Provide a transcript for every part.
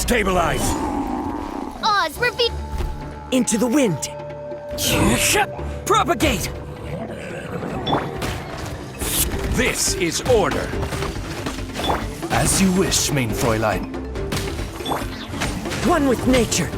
Stabilize! Oz, reveal. Into the wind. Propagate! This is order. As you wish, main Fräulein. One with nature.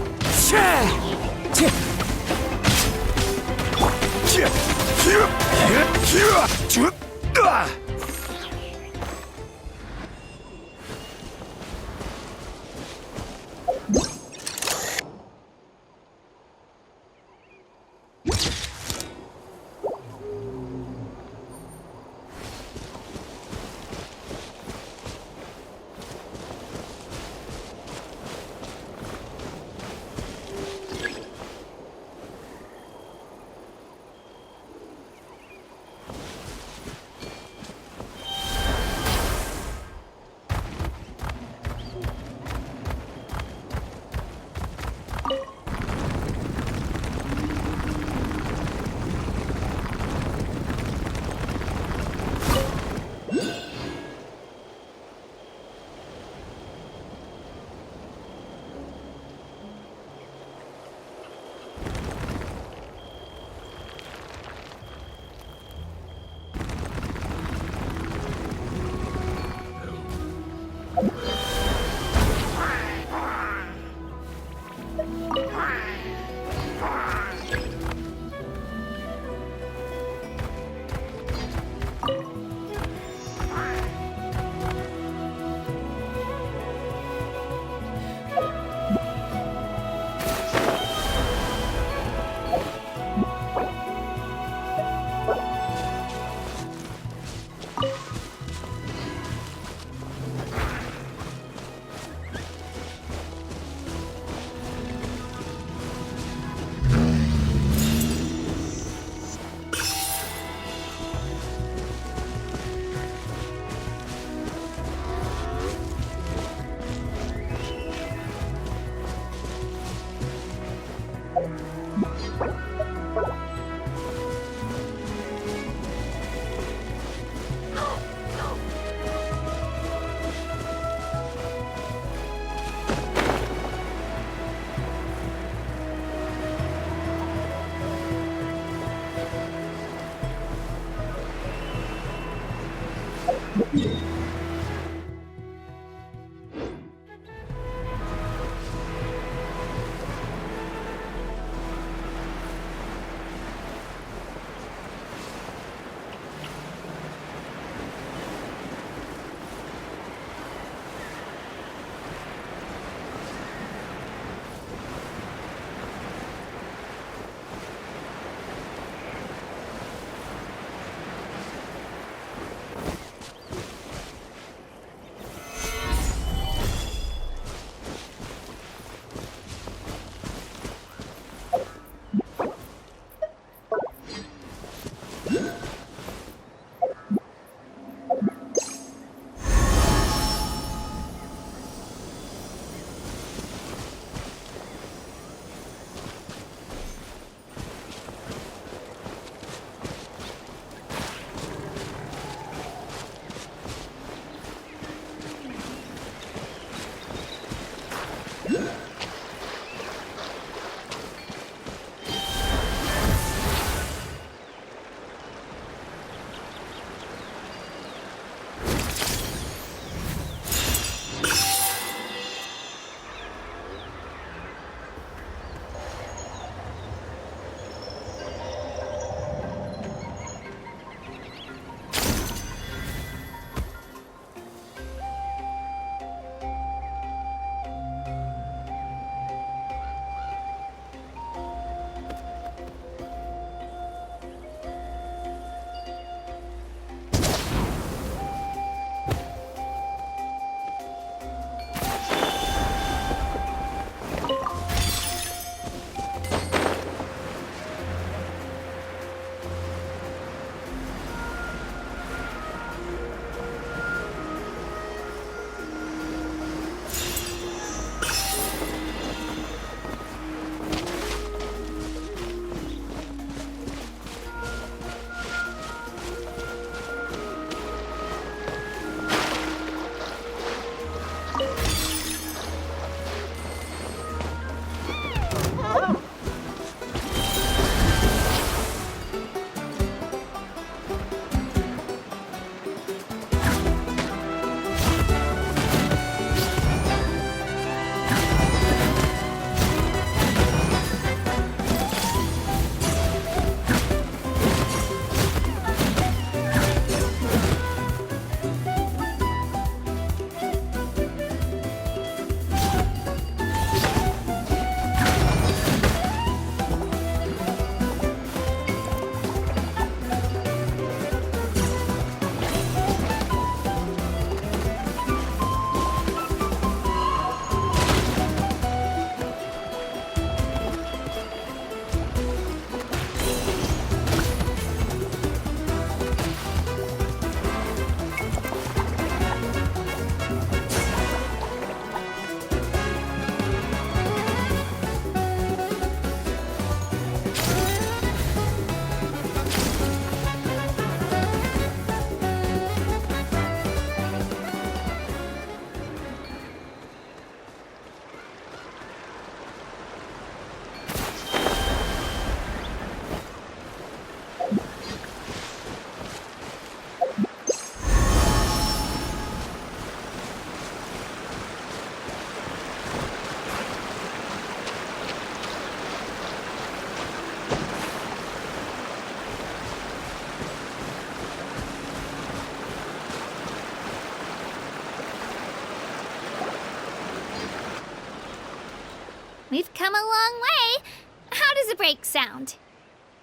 We've come a long way. How does a break sound?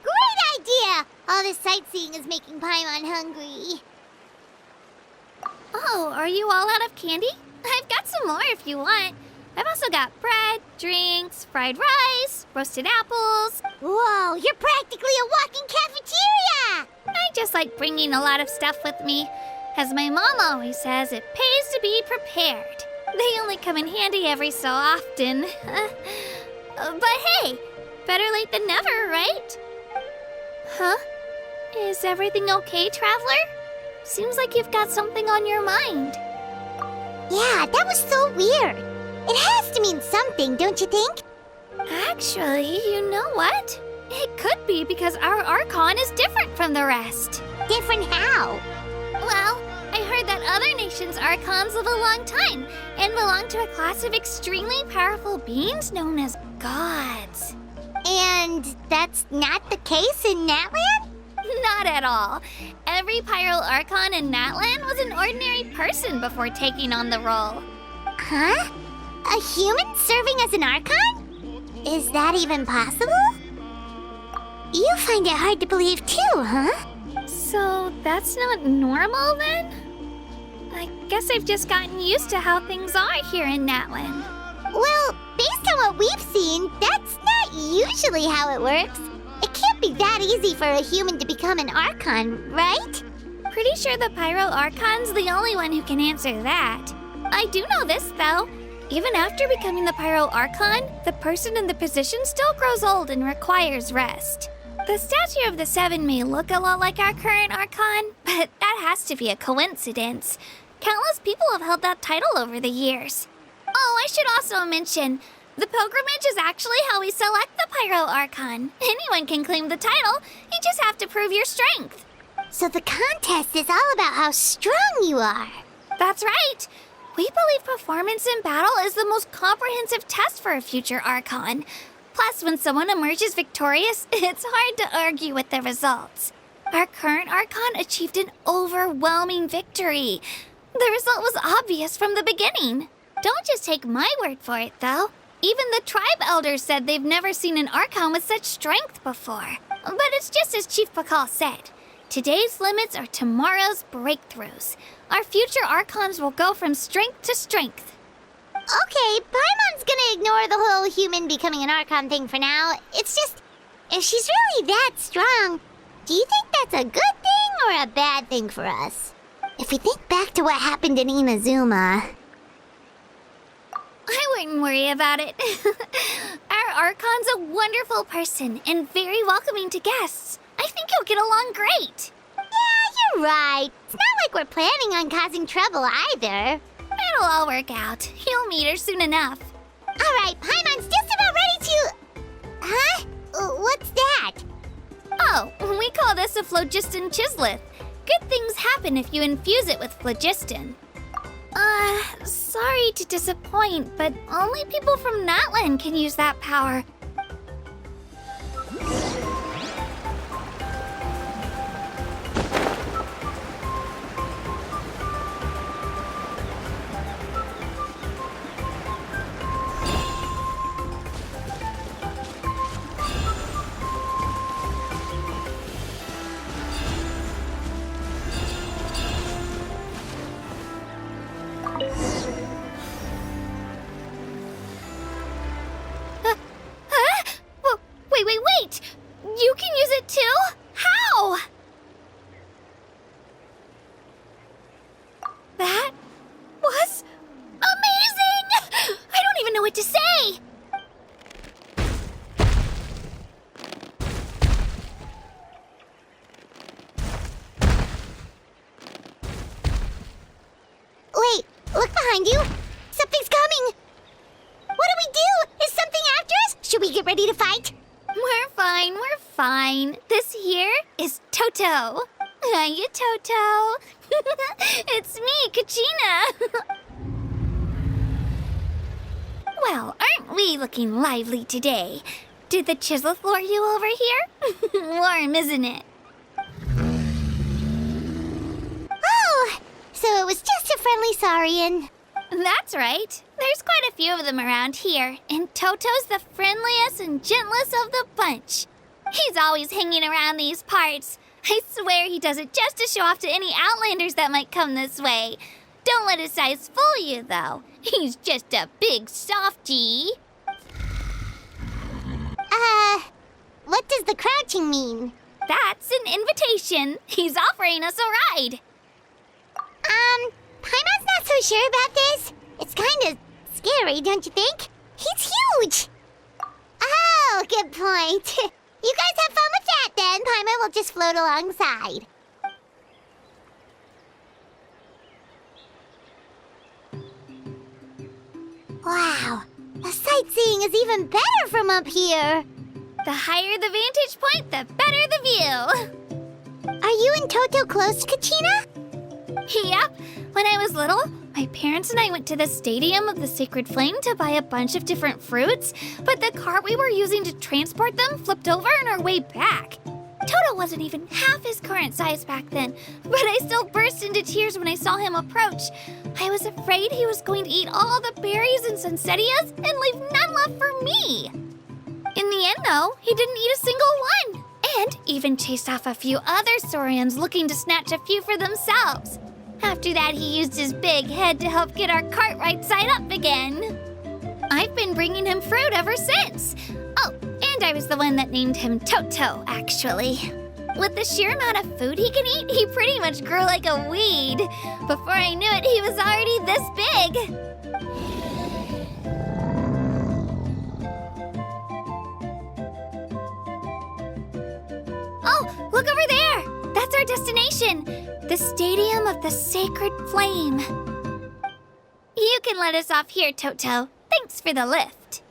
Great idea! All this sightseeing is making Paimon hungry. Oh, are you all out of candy? I've got some more if you want. I've also got bread, drinks, fried rice, roasted apples. Whoa, you're practically a walking cafeteria! I just like bringing a lot of stuff with me. As my mom always says, it pays to be prepared. They only come in handy every so often. But hey, better late than never, right? Huh? Is everything okay, Traveler? Seems like you've got something on your mind. Yeah, that was so weird. It has to mean something, don't you think? Actually, you know what? It could be because our Archon is different from the rest. Different how? Well, I heard that other nations' archons live a long time and belong to a class of extremely powerful beings known as gods. And that's not the case in Natland? Not at all. Every Pyro Archon in Natland was an ordinary person before taking on the role. Huh? A human serving as an Archon? Is that even possible? You find it hard to believe too, huh? So that's not normal then? I guess I've just gotten used to how things are here in Natland. Well, based on what we've seen, that's not usually how it works. It can't be that easy for a human to become an Archon, right? Pretty sure the Pyro Archon's the only one who can answer that. I do know this, though. Even after becoming the Pyro Archon, the person in the position still grows old and requires rest. The statue of the Seven may look a lot like our current Archon, but that has to be a coincidence. Countless people have held that title over the years. Oh, I should also mention, the pilgrimage is actually how we select the Pyro Archon. Anyone can claim the title, you just have to prove your strength. So the contest is all about how strong you are. That's right. We believe performance in battle is the most comprehensive test for a future Archon. Plus, when someone emerges victorious, it's hard to argue with the results. Our current Archon achieved an overwhelming victory. The result was obvious from the beginning. Don't just take my word for it, though. Even the tribe elders said they've never seen an Archon with such strength before. But it's just as Chief Pakal said. Today's limits are tomorrow's breakthroughs. Our future Archons will go from strength to strength. Okay, Paimon's gonna ignore the whole human becoming an Archon thing for now. It's just, if she's really that strong, do you think that's a good thing or a bad thing for us? If we think back to what happened in Inazuma... I wouldn't worry about it. Our Archon's a wonderful person and very welcoming to guests. I think you'll get along great. Yeah, you're right. It's not like we're planning on causing trouble either. It'll all work out. You'll meet her soon enough. All right, Paimon's just about ready to... Huh? What's that? Oh, we call this a phlogiston chisleth. Good things happen if you infuse it with phlogiston. Sorry to disappoint, but only people from Natland can use that power. Wait! You can use it too? How? That was amazing! I don't even know what to say! Wait, look behind you! Something's coming! What do we do? Is something after us? Should we get ready to fight? We're fine. This here is Toto. Hiya, Toto. It's me, Kachina. Well, aren't we looking lively today? Did the Chisleth lure you over here? Warm, isn't it? Oh, so it was just a friendly Saurian. That's right. There's quite a few of them around here, and Toto's the friendliest and gentlest of the bunch. He's always hanging around these parts. I swear he does it just to show off to any Outlanders that might come this way. Don't let his size fool you, though. He's just a big softie. What does the crouching mean? That's an invitation. He's offering us a ride. Paimon's not so sure about this. It's kind of scary, don't you think? He's huge! Oh, good point. You guys have fun with that then. Paimon will just float alongside. Wow, the sightseeing is even better from up here. The higher the vantage point, the better the view. Are you and Toto close, Kachina? Yep, when I was little, my parents and I went to the Stadium of the Sacred Flame to buy a bunch of different fruits, but the cart we were using to transport them flipped over on our way back. Toto wasn't even half his current size back then, but I still burst into tears when I saw him approach. I was afraid he was going to eat all the berries and sunsettias and leave none left for me. In the end, though, he didn't eat a single one, and even chased off a few other Saurians looking to snatch a few for themselves. After that, he used his big head to help get our cart right side up again. I've been bringing him fruit ever since. Oh, and I was the one that named him Toto, actually. With the sheer amount of food he can eat, he pretty much grew like a weed. Before I knew it, he was already this big. Oh, look over there! That's our destination! The Stadium of the Sacred Flame. You can let us off here, Toto. Thanks for the lift.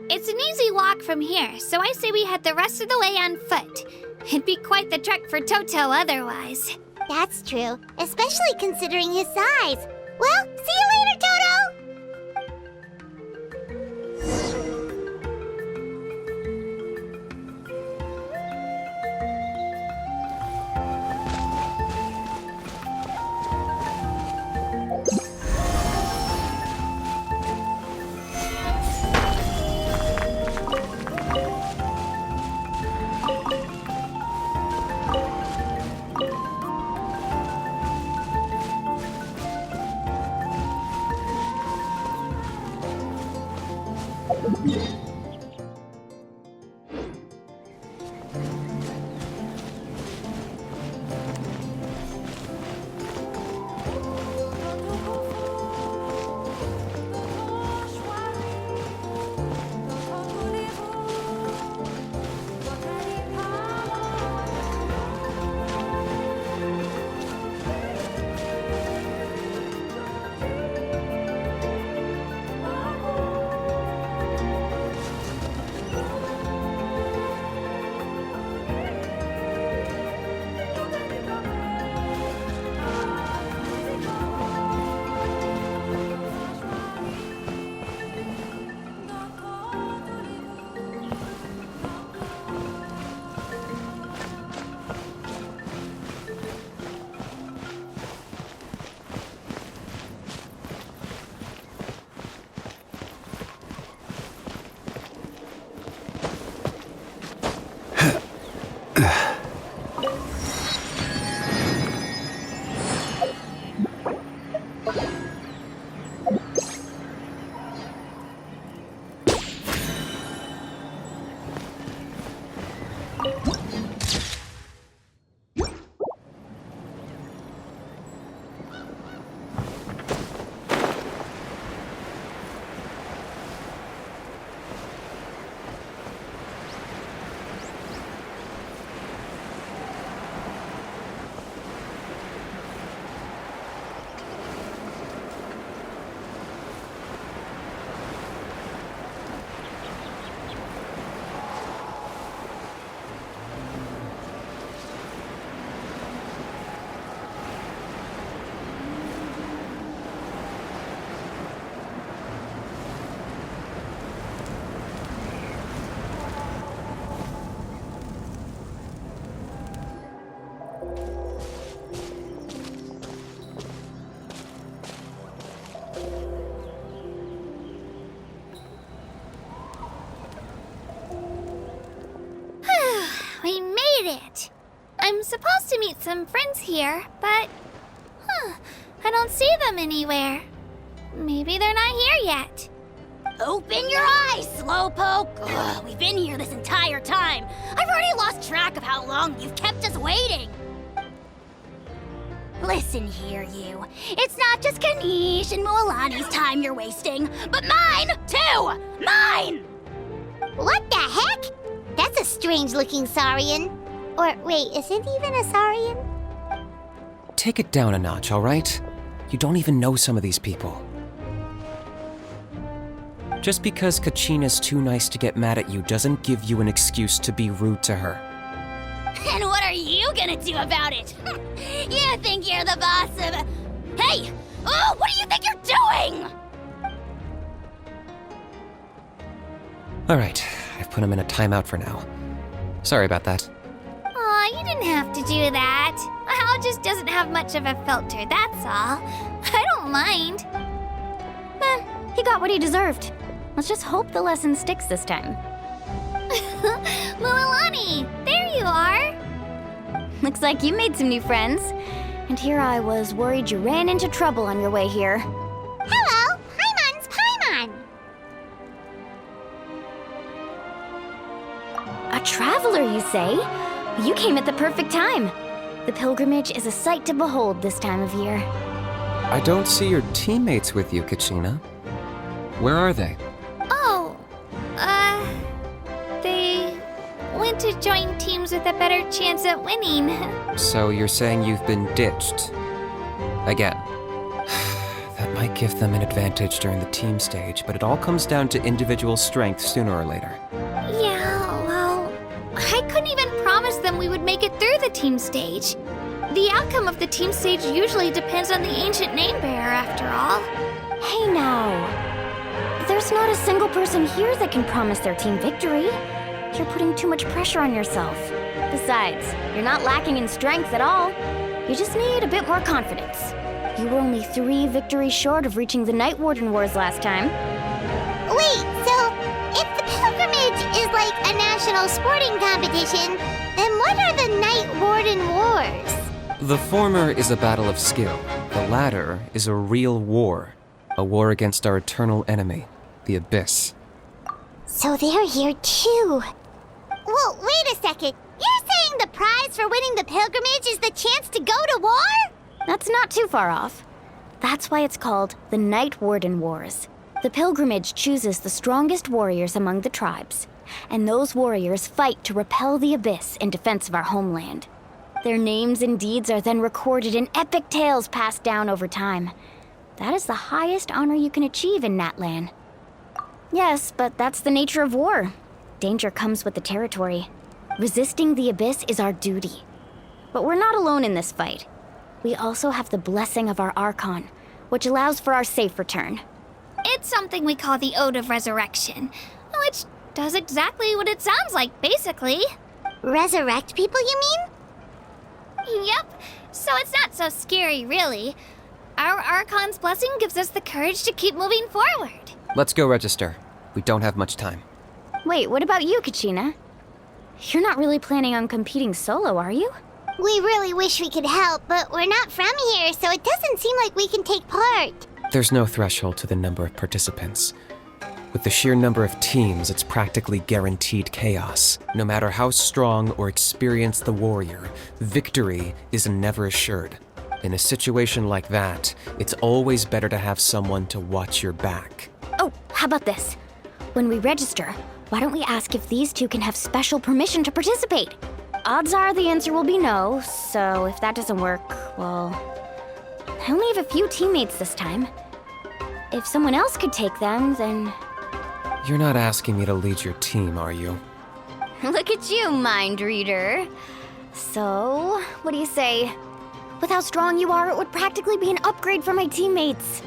It's an easy walk from here, so I say we head the rest of the way on foot. It'd be quite the trek for Toto otherwise. That's true, especially considering his size. Well, see you later, Toto! We made it! I'm supposed to meet some friends here, but... I don't see them anywhere. Maybe they're not here yet. Open your eyes, Slowpoke! Ugh, we've been here this entire time. I've already lost track of how long you've kept us waiting. Listen here, you. It's not just Kanish and Moalani's time you're wasting, but mine, too! Mine! What the heck? That's a strange-looking Saurian. Or, wait, is it even a Saurian? Take it down a notch, all right? You don't even know some of these people. Just because Kachina's too nice to get mad at you doesn't give you an excuse to be rude to her. And what are you gonna do about it? You think you're the boss of... Hey! Oh, what do you think you're doing? Alright, I've put him in a timeout for now. Sorry about that. Aw, you didn't have to do that. Hal just doesn't have much of a filter, that's all. I don't mind. He got what he deserved. Let's just hope the lesson sticks this time. Lilani, there you are. Looks like you made some new friends. And here I was worried you ran into trouble on your way here. Hello, Paimon's Paimon. A traveler, you say? You came at the perfect time. The pilgrimage is a sight to behold this time of year. I don't see your teammates with you, Kachina. Where are they? Oh, they went to join teams with a better chance at winning. So you're saying you've been ditched? Again. That might give them an advantage during the team stage, but it all comes down to individual strength sooner or later. Yeah, well, I couldn't even promise them we would make it through the team stage. The outcome of the team stage usually depends on the ancient name bearer, after all. Hey now. There's not a single person here that can promise their team victory. You're putting too much pressure on yourself. Besides, you're not lacking in strength at all. You just need a bit more confidence. You were only 3 victories short of reaching the Night Warden Wars last time. Wait, so if the pilgrimage is like a national sporting competition, then what are the Night Warden Wars? The former is a battle of skill. The latter is a real war. A war against our eternal enemy, the Abyss. So they're here too. Well, wait a second. You're saying the prize for winning the pilgrimage is the chance to go to war? That's not too far off. That's why it's called the Night Warden Wars. The pilgrimage chooses the strongest warriors among the tribes, and those warriors fight to repel the Abyss in defense of our homeland. Their names and deeds are then recorded in epic tales passed down over time. That is the highest honor you can achieve in Natlan. Yes, but that's the nature of war. Danger comes with the territory. Resisting the Abyss is our duty. But we're not alone in this fight. We also have the blessing of our Archon, which allows for our safe return. It's something we call the Ode of Resurrection, which does exactly what it sounds like, basically. Resurrect people, you mean? Yep, so it's not so scary, really. Our Archon's blessing gives us the courage to keep moving forward. Let's go register. We don't have much time. Wait, what about you, Kachina? You're not really planning on competing solo, are you? We really wish we could help, but we're not from here, so it doesn't seem like we can take part. There's no threshold to the number of participants. With the sheer number of teams, it's practically guaranteed chaos. No matter how strong or experienced the warrior, victory is never assured. In a situation like that, it's always better to have someone to watch your back. Oh, how about this? When we register, why don't we ask if these two can have special permission to participate? Odds are the answer will be no, so if that doesn't work, well... I only have a few teammates this time. If someone else could take them, then... You're not asking me to lead your team, are you? Look at you, mind reader. So, what do you say? With how strong you are, it would practically be an upgrade for my teammates.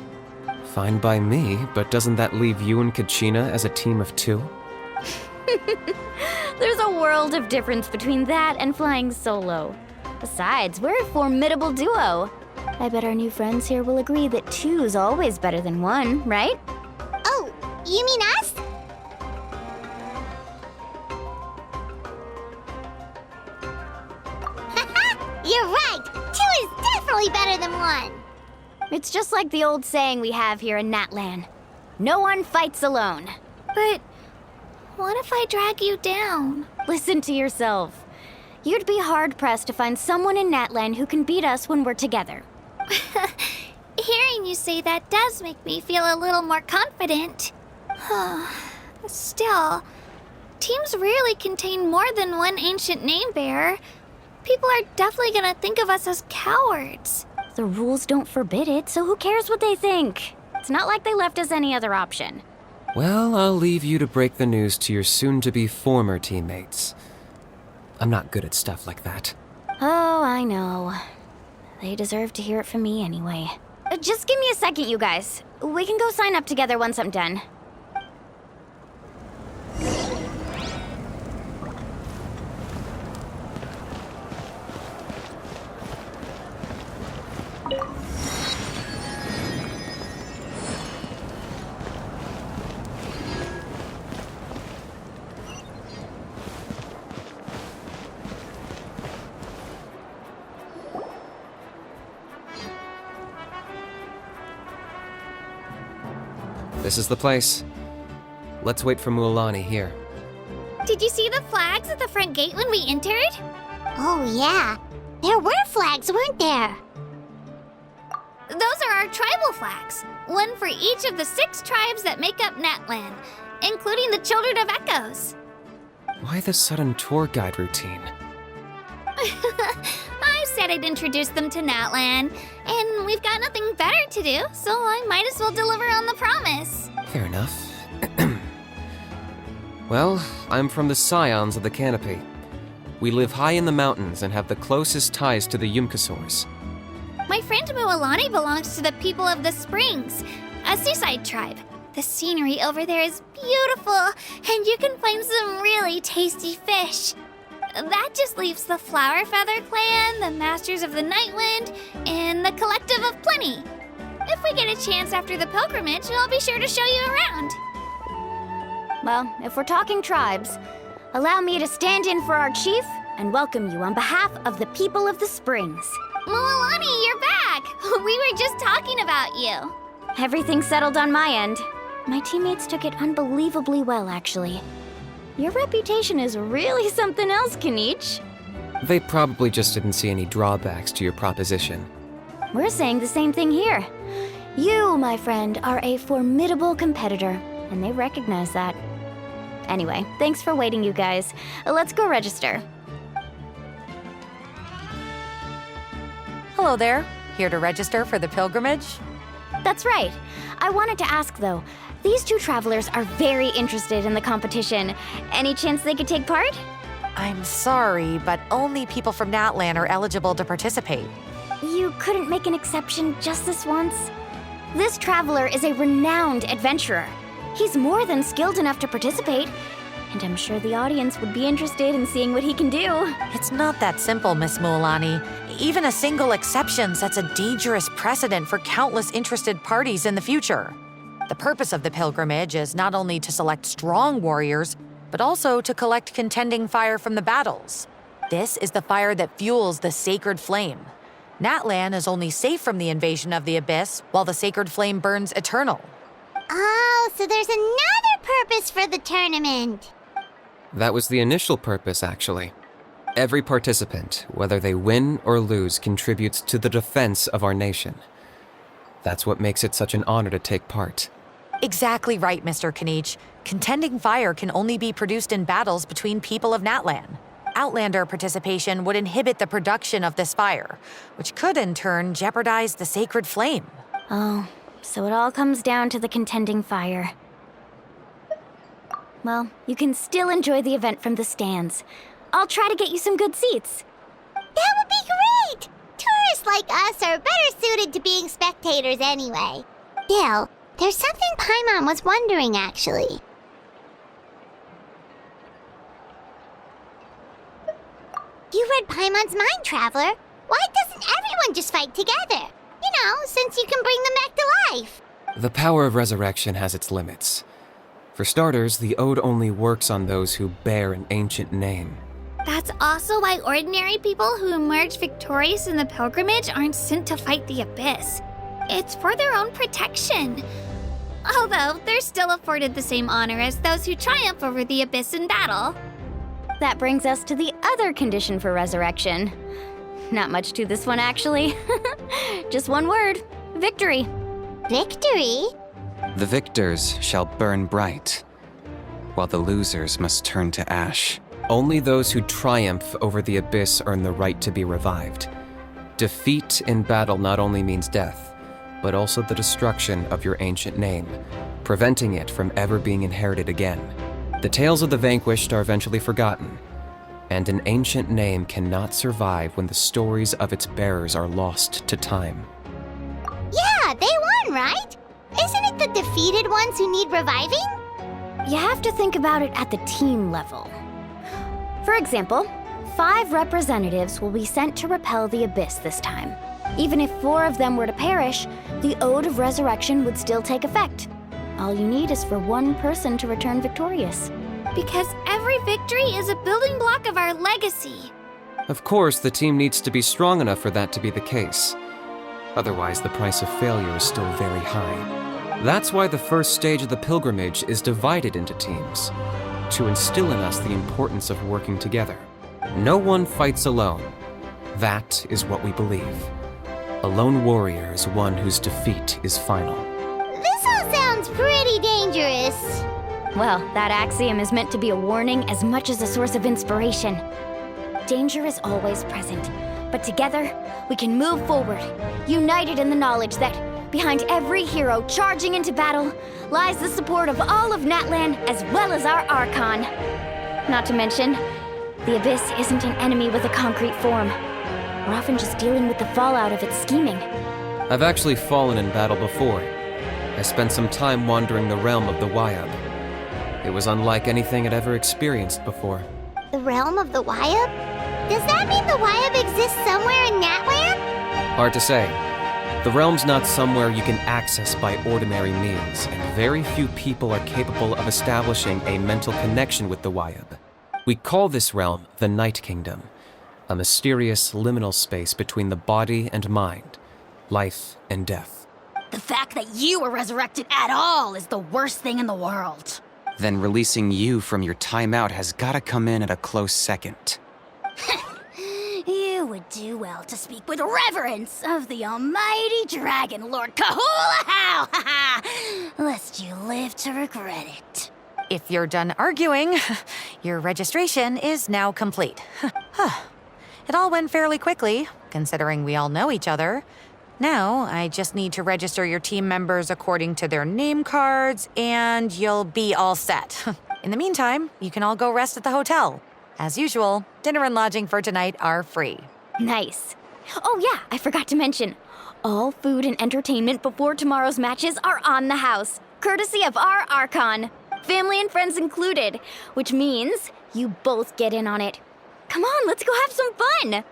Fine by me, but doesn't that leave you and Kachina as a team of 2? There's a world of difference between that and flying solo. Besides, we're a formidable duo. I bet our new friends here will agree that 2's always better than 1, right? Oh, you mean us? You're right! 2 is definitely better than 1! It's just like the old saying we have here in Natlan. No one fights alone. But what if I drag you down? Listen to yourself. You'd be hard-pressed to find someone in Natlan who can beat us when we're together. Hearing you say that does make me feel a little more confident. Still, teams rarely contain more than one ancient name bearer. People are definitely gonna think of us as cowards. The rules don't forbid it, so who cares what they think? It's not like they left us any other option. Well, I'll leave you to break the news to your soon-to-be former teammates. I'm not good at stuff like that. Oh, I know. They deserve to hear it from me anyway. Just give me a second, you guys. We can go sign up together once I'm done. This is the place. Let's wait for Mualani here. Did you see the flags at the front gate when we entered? Oh, yeah. There were flags, weren't there? Those are our tribal flags. One for each of the 6 tribes that make up Natlan, including the Children of Echoes. Why the sudden tour guide routine? I said I'd introduce them to Natlan, and we've got nothing better to do, so I might as well deliver on the promise. Fair enough. Well, I'm from the Scions of the Canopy. We live high in the mountains and have the closest ties to the Yumkasaurs. My friend Mualani belongs to the people of the Springs, a seaside tribe. The scenery over there is beautiful, and you can find some really tasty fish. That just leaves the Flower Feather Clan, the Masters of the Nightwind, and the Collective of Plenty. If we get a chance after the pilgrimage, I'll be sure to show you around. Well, if we're talking tribes, allow me to stand in for our chief and welcome you on behalf of the people of the Springs. Mualani, you're back! We were just talking about you. Everything's settled on my end. My teammates took it unbelievably well, actually. Your reputation is really something else, Kanich. They probably just didn't see any drawbacks to your proposition. We're saying the same thing here. You, my friend, are a formidable competitor, and they recognize that. Anyway, thanks for waiting, you guys. Let's go register. Hello there. Here to register for the pilgrimage? That's right. I wanted to ask, though. These 2 travelers are very interested in the competition. Any chance they could take part? I'm sorry, but only people from Natlan are eligible to participate. You couldn't make an exception just this once? This traveler is a renowned adventurer. He's more than skilled enough to participate, and I'm sure the audience would be interested in seeing what he can do. It's not that simple, Miss Mualani. Even a single exception sets a dangerous precedent for countless interested parties in the future. The purpose of the pilgrimage is not only to select strong warriors, but also to collect contending fire from the battles. This is the fire that fuels the sacred flame. Natlan is only safe from the invasion of the Abyss, while the sacred flame burns eternal. Oh, so there's another purpose for the tournament. That was the initial purpose, actually. Every participant, whether they win or lose, contributes to the defense of our nation. That's what makes it such an honor to take part. Exactly right, Mr. Kanich. Contending fire can only be produced in battles between people of Natlan. Outlander participation would inhibit the production of this fire, which could in turn jeopardize the sacred flame. Oh, so it all comes down to the contending fire. Well, you can still enjoy the event from the stands. I'll try to get you some good seats. That would be great! Tourists like us are better suited to being spectators anyway. Still, there's something Paimon was wondering, actually. You read Paimon's mind, Traveler. Why doesn't everyone just fight together? You know, since you can bring them back to life. The power of resurrection has its limits. For starters, the ode only works on those who bear an ancient name. That's also why ordinary people who emerge victorious in the pilgrimage aren't sent to fight the Abyss. It's for their own protection. Although, they're still afforded the same honor as those who triumph over the Abyss in battle. That brings us to the other condition for resurrection. Not much to this one, actually. Just one word: victory. Victory? The victors shall burn bright, while the losers must turn to ash. Only those who triumph over the Abyss earn the right to be revived. Defeat in battle not only means death, but also the destruction of your ancient name, preventing it from ever being inherited again. The tales of the vanquished are eventually forgotten, and an ancient name cannot survive when the stories of its bearers are lost to time. Yeah, they won, right? Isn't it the defeated ones who need reviving? You have to think about it at the team level. For example, 5 representatives will be sent to repel the Abyss this time. Even if 4 of them were to perish, the Ode of Resurrection would still take effect. All you need is for 1 person to return victorious. Because every victory is a building block of our legacy. Of course, the team needs to be strong enough for that to be the case. Otherwise, the price of failure is still very high. That's why the first stage of the pilgrimage is divided into teams, to instill in us the importance of working together. No one fights alone. That is what we believe. A lone warrior is one whose defeat is final. This all sounds pretty dangerous. Well, that axiom is meant to be a warning as much as a source of inspiration. Danger is always present, but together, we can move forward, united in the knowledge that behind every hero charging into battle lies the support of all of Natlan as well as our Archon. Not to mention, the Abyss isn't an enemy with a concrete form. We're often just dealing with the fallout of its scheming. I've actually fallen in battle before. I spent some time wandering the realm of the Wyab. It was unlike anything I'd ever experienced before. The realm of the Wyab? Does that mean the Wyab exists somewhere in Natlan? Hard to say. The realm's not somewhere you can access by ordinary means, and very few people are capable of establishing a mental connection with the Wyab. We call this realm the Night Kingdom, a mysterious liminal space between the body and mind, life and death. The fact that you were resurrected at all is the worst thing in the world. Then releasing you from your timeout has gotta come in at a close second. You would do well to speak with reverence of the almighty Dragon Lord Kahula-How, lest you live to regret it. If you're done arguing, your registration is now complete. It all went fairly quickly, considering we all know each other. Now, I just need to register your team members according to their name cards, and you'll be all set. In the meantime, you can all go rest at the hotel. As usual, dinner and lodging for tonight are free. Nice. Oh yeah, I forgot to mention. All food and entertainment before tomorrow's matches are on the house, courtesy of our Archon. Family and friends included, which means you both get in on it. Come on, let's go have some fun!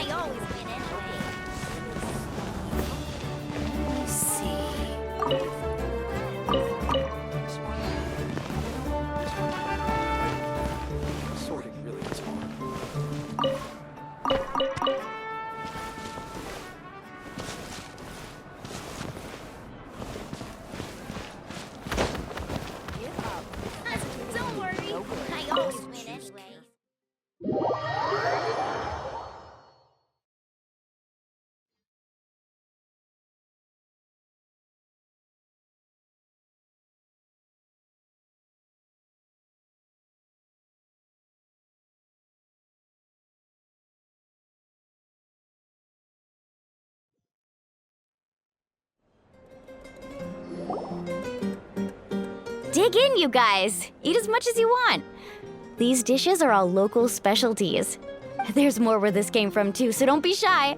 I always win anyway. Sorting really is hard. Don't worry, I always win anyway. Dig in, you guys. Eat as much as you want. These dishes are all local specialties. There's more where this came from, too, so don't be shy.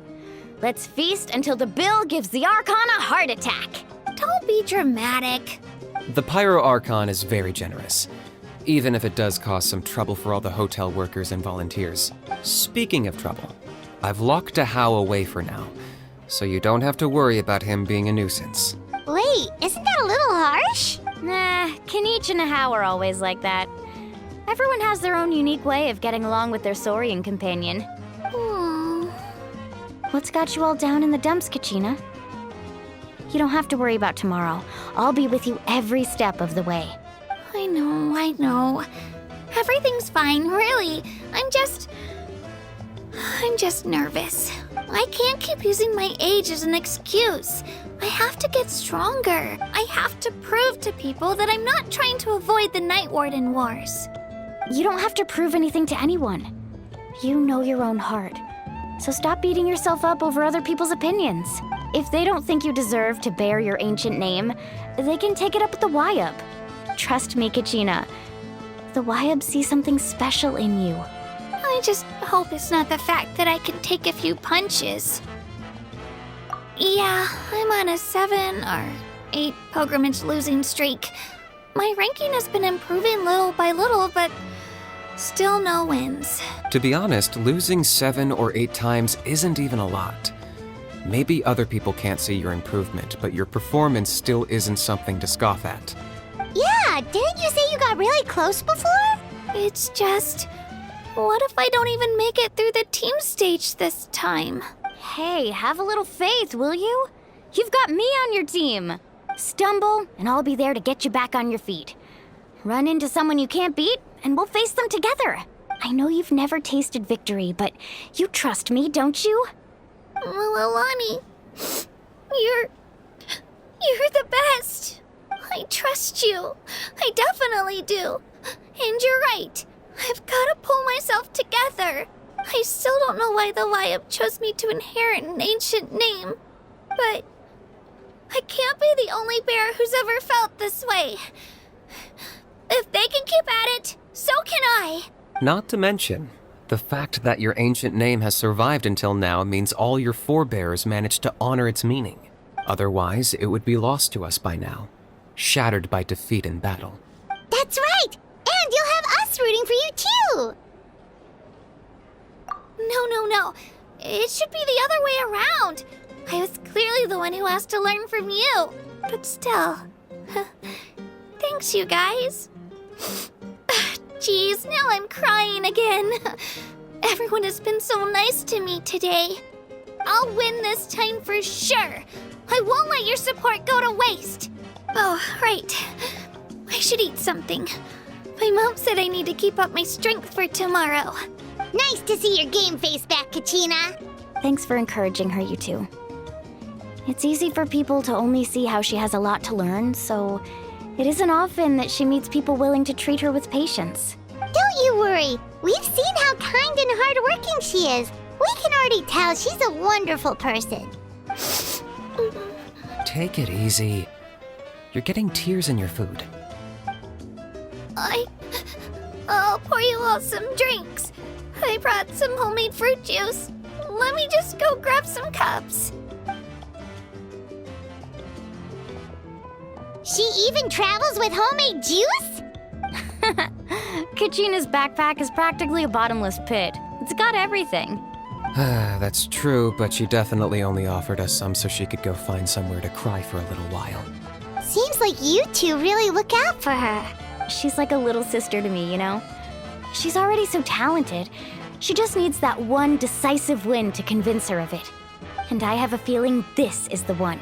Let's feast until the bill gives the Archon a heart attack. Don't be dramatic. The Pyro Archon is very generous, even if it does cause some trouble for all the hotel workers and volunteers. Speaking of trouble, I've locked a How away for now, so you don't have to worry about him being a nuisance. Wait, isn't that a little harsh? Nah, Kanich and Ahau are always like that. Everyone has their own unique way of getting along with their Saurian companion. What's got you all down in the dumps, Kachina? You don't have to worry about tomorrow. I'll be with you every step of the way. I know. Everything's fine, really. I'm just nervous. I can't keep using my age as an excuse. I have to get stronger. I have to prove to people that I'm not trying to avoid the Night Warden Wars. You don't have to prove anything to anyone. You know your own heart. So stop beating yourself up over other people's opinions. If they don't think you deserve to bear your ancient name, they can take it up with the Wyub. Trust me, Kachina. The Wyub see something special in you. I just hope it's not the fact that I can take a few punches. Yeah, I'm on a 7 or 8 pilgrimage losing streak. My ranking has been improving little by little, but still no wins. To be honest, losing 7 or 8 times isn't even a lot. Maybe other people can't see your improvement, but your performance still isn't something to scoff at. Yeah, didn't you say you got really close before? It's just, what if I don't even make it through the team stage this time? Hey, have a little faith, will you? You've got me on your team. Stumble, and I'll be there to get you back on your feet. Run into someone you can't beat, and we'll face them together. I know you've never tasted victory, but you trust me, don't you? Alani, you're the best. I trust you. I definitely do. And you're right. I've got to pull myself together. I still don't know why the Wyub chose me to inherit an ancient name, but I can't be the only bear who's ever felt this way. If they can keep at it, so can I. Not to mention, the fact that your ancient name has survived until now means all your forebears managed to honor its meaning. Otherwise, it would be lost to us by now, shattered by defeat in battle. That's right! And you'll have us rooting for you too! No. It should be the other way around. I was clearly the one who asked to learn from you. But still. Thanks, you guys. Geez, now I'm crying again. Everyone has been so nice to me today. I'll win this time for sure. I won't let your support go to waste. Oh, right. I should eat something. My mom said I need to keep up my strength for tomorrow. Nice to see your game face back, Kachina. Thanks for encouraging her, you two. It's easy for people to only see how she has a lot to learn, so it isn't often that she meets people willing to treat her with patience. Don't you worry. We've seen how kind and hardworking she is. We can already tell she's a wonderful person. Take it easy. You're getting tears in your food. I'll pour you all some drinks. I brought some homemade fruit juice. Let me just go grab some cups. She even travels with homemade juice? Kachina's backpack is practically a bottomless pit. It's got everything. That's true, but she definitely only offered us some so she could go find somewhere to cry for a little while. Seems like you two really look out for her. She's like a little sister to me, you know? She's already so talented. She just needs that one decisive win to convince her of it. And I have a feeling this is the one.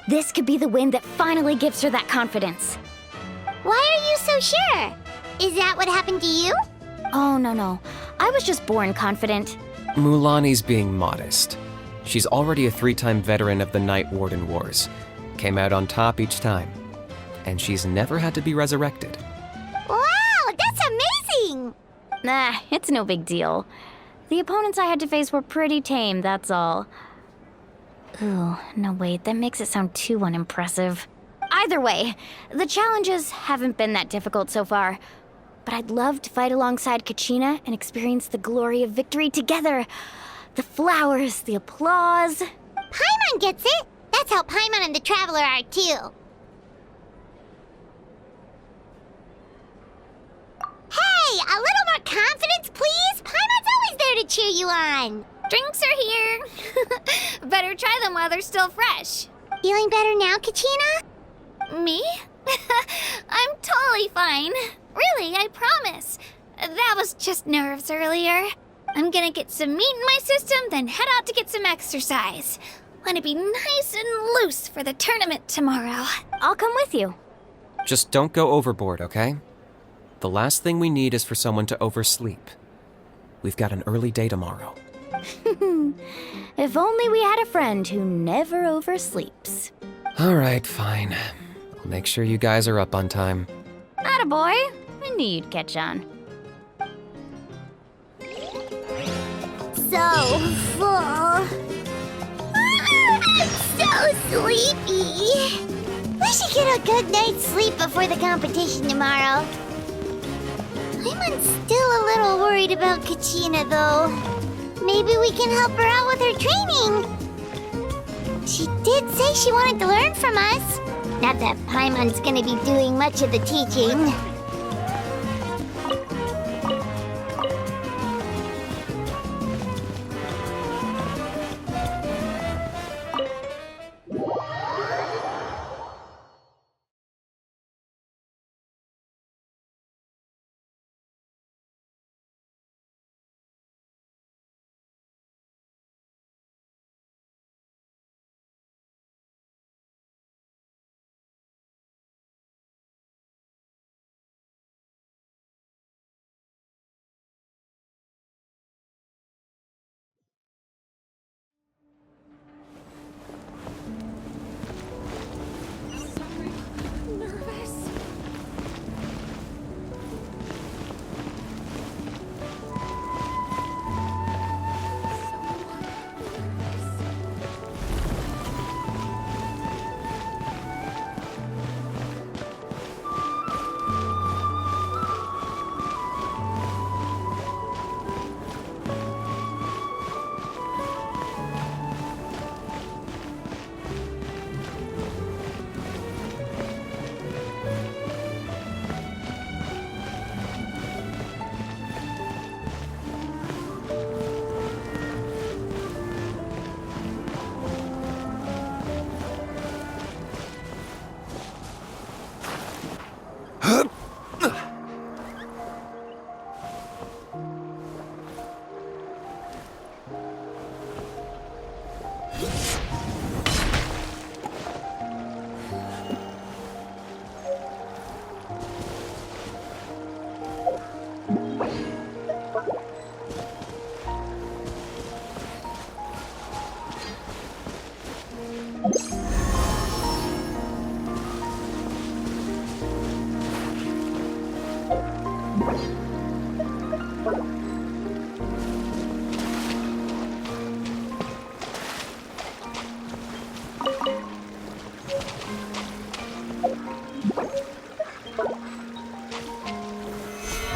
This could be the win that finally gives her that confidence. Why are you so sure? Is that what happened to you? Oh, no. I was just born confident. Mulaney's being modest. She's already a 3-time veteran of the Night Warden Wars. Came out on top each time. And she's never had to be resurrected. Wow, that's amazing! Nah, it's no big deal. The opponents I had to face were pretty tame, that's all. Ooh, no wait, that makes it sound too unimpressive. Either way, the challenges haven't been that difficult so far. But I'd love to fight alongside Kachina and experience the glory of victory together. The flowers, the applause. Paimon gets it! That's how Paimon and the Traveler are too. Hey, a little more confidence, please! Paimon's always there to cheer you on! Drinks are here. Better try them while they're still fresh. Feeling better now, Kachina? Me? I'm totally fine. Really, I promise. That was just nerves earlier. I'm gonna get some meat in my system, then head out to get some exercise. Want to be nice and loose for the tournament tomorrow. I'll come with you. Just don't go overboard, okay? The last thing we need is for someone to oversleep. We've got an early day tomorrow. If only we had a friend who never oversleeps. All right, fine. I'll make sure you guys are up on time. Attaboy. I knew you'd catch on. So full. I'm so sleepy. We should get a good night's sleep before the competition tomorrow. I'm still a little worried about Kachina, though. Maybe we can help her out with her training. She did say she wanted to learn from us. Not that Paimon's gonna be doing much of the teaching.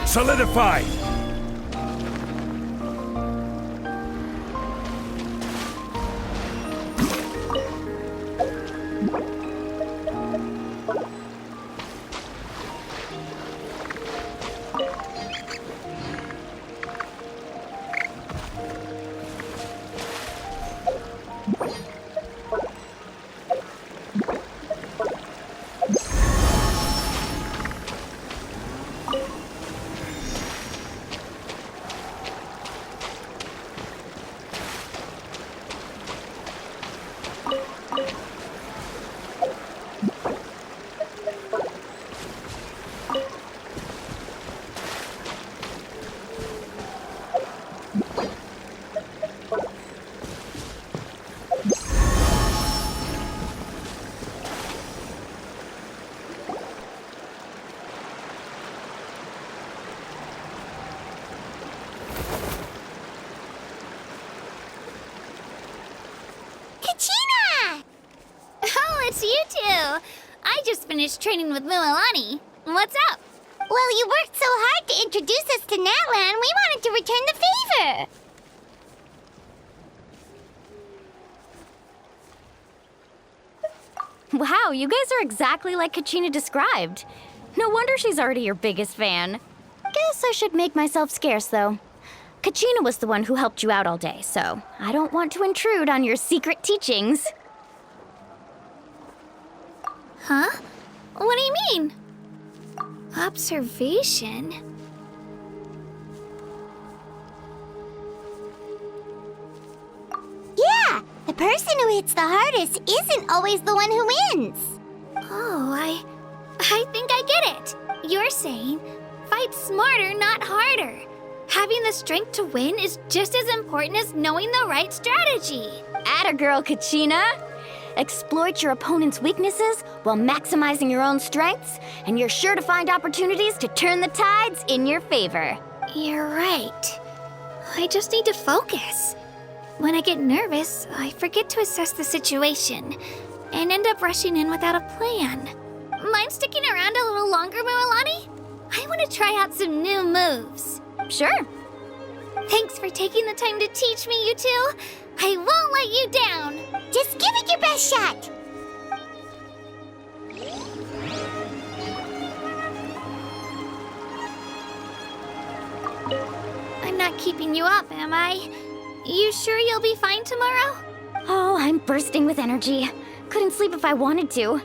Solidified! finished training with Mualani. What's up? Well, you worked so hard to introduce us to Natlan, we wanted to return the favor. Wow, you guys are exactly like Kachina described. No wonder she's already your biggest fan. Guess I should make myself scarce, though. Kachina was the one who helped you out all day, so I don't want to intrude on your secret teachings. Huh? What do you mean? Observation? Yeah, the person who hits the hardest isn't always the one who wins. Oh, I think I get it. You're saying, fight smarter, not harder. Having the strength to win is just as important as knowing the right strategy. Atta girl, Kachina! Exploit your opponent's weaknesses while maximizing your own strengths, and you're sure to find opportunities to turn the tides in your favor. You're right. I just need to focus. When I get nervous, I forget to assess the situation and end up rushing in without a plan. Mind sticking around a little longer, Mualani? I want to try out some new moves. Sure. Thanks for taking the time to teach me, you two. I won't let you down. Just give it your best shot. I'm not keeping you up, am I? You sure you'll be fine tomorrow? Oh, I'm bursting with energy. Couldn't sleep if I wanted to.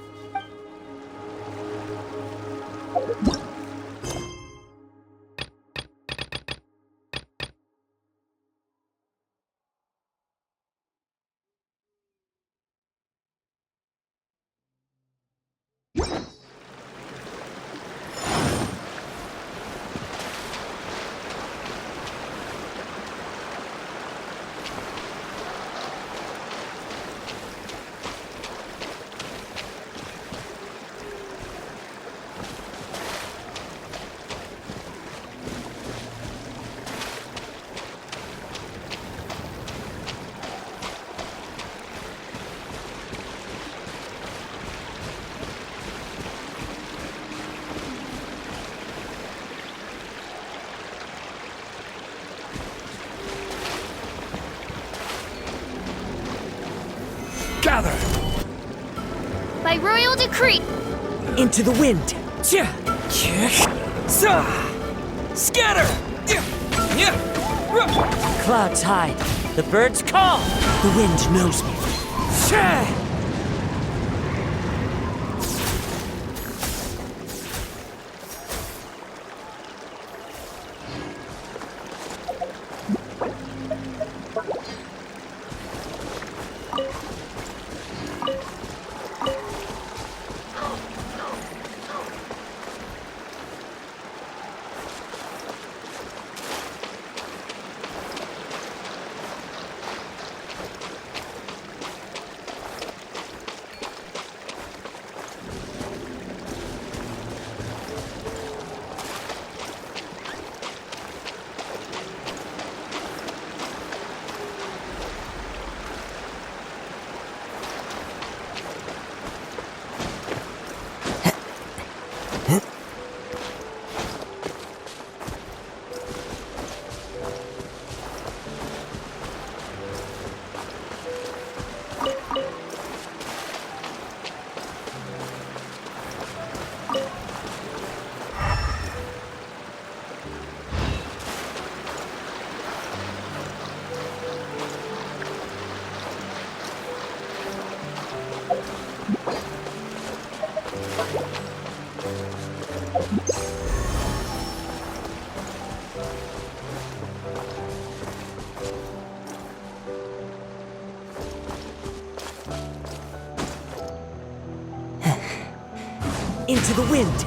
Gather! By royal decree. Into the wind. Scatter! Clouds hide. The birds call. The wind knows me. Into the wind.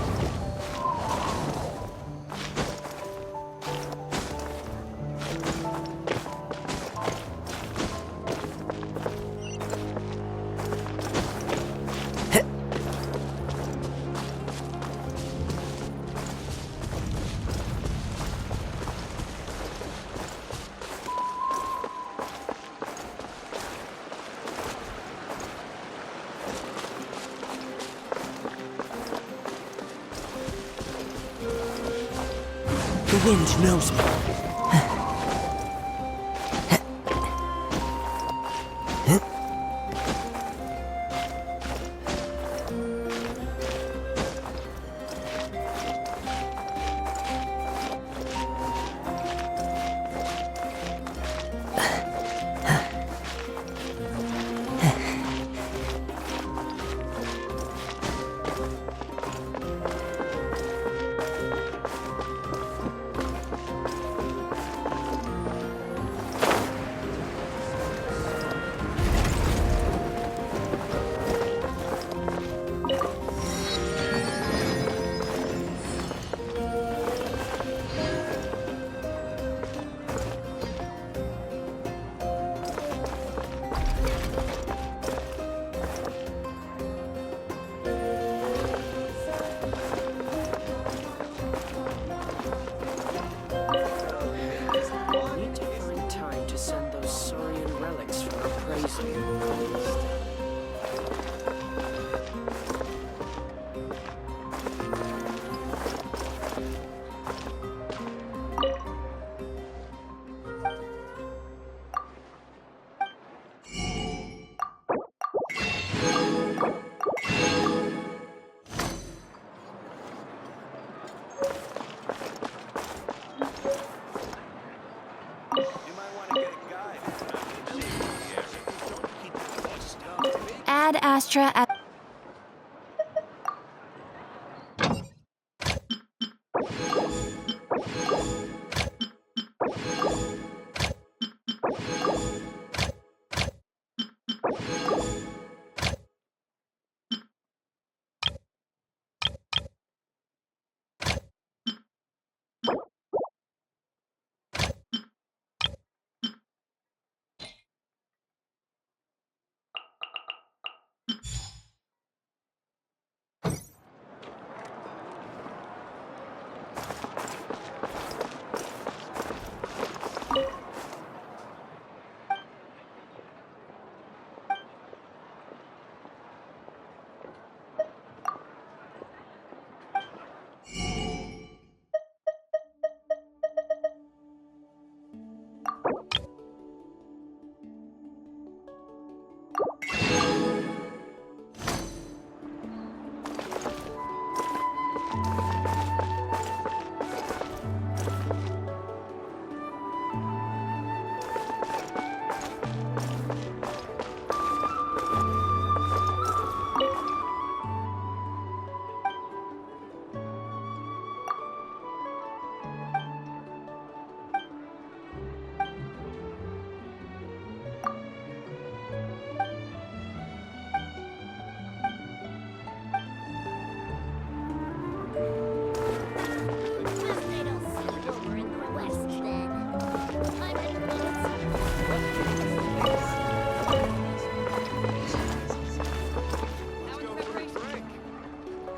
wind knows me. Add Astra at